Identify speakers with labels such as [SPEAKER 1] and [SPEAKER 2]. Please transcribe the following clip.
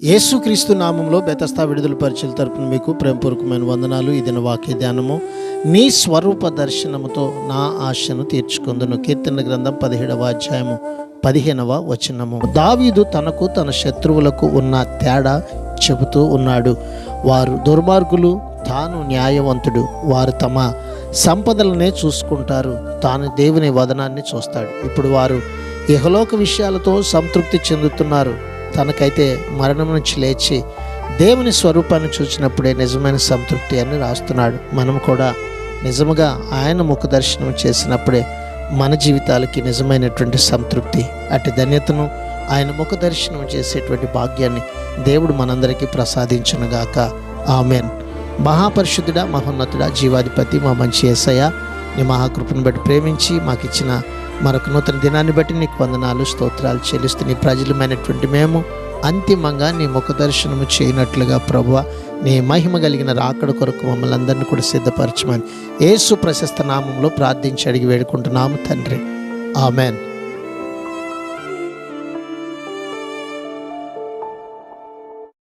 [SPEAKER 1] యేసుక్రీస్తు నామంలో బెతస్తా విడుదల పరిచయం తరపున మీకు ప్రేమపూర్వకమైన వందనాలు. ఇది నా వాక్య ధ్యానము. నీ స్వరూప దర్శనముతో నా ఆశను తీర్చుకుందును. కీర్తన గ్రంథం 17వ అధ్యాయము 15వ వచనము. దావీదు తనకు తన శత్రువులకు ఉన్న తేడా చెబుతూ ఉన్నాడు. వారు దుర్మార్గులు, తాను న్యాయవంతుడు. వారు తమ సంపదలనే చూసుకుంటారు, తాను దేవుని వదనాన్ని చూస్తాడు. ఇప్పుడు వారు ఇహలోక విషయాలతో సంతృప్తి చెందుతున్నారు. తనకైతే మరణం నుంచి లేచి దేవుని స్వరూపాన్ని చూసినప్పుడే నిజమైన సంతృప్తి అని రాస్తున్నాడు. మనం కూడా నిజముగా ఆయన ముఖ దర్శనం చేసినప్పుడే మన జీవితాలకి నిజమైనటువంటి సంతృప్తి, అటు ధన్యతను ఆయన ముఖ దర్శనం చేసేటువంటి భాగ్యాన్ని దేవుడు మనందరికీ ప్రసాదించునుగాక. ఆమెన్. మహాపరిశుద్ధుడా, మహోన్నతుడా, జీవాధిపతి, మా మంచి యేసయ్య, నీ మహాకృపను బట్టి ప్రేమించి మాకిచ్చిన మరొక నూతన దినాన్ని బట్టి నీకు వందనాలు, స్తోత్రాలు చెల్లిస్తూ నీ ప్రజలమైనటువంటి మేము అంతిమంగా నీ ముఖ దర్శనము చేయనట్లుగా ప్రభువా, నీ మహిమ కలిగిన రాకడ కొరకు మమ్మల్ని అందరినీ కూడా సిద్ధపరచమని యేసు ప్రశస్త నామంలో ప్రార్థించి అడిగి వేడుకుంటున్నాము తండ్రి. ఆమెన్.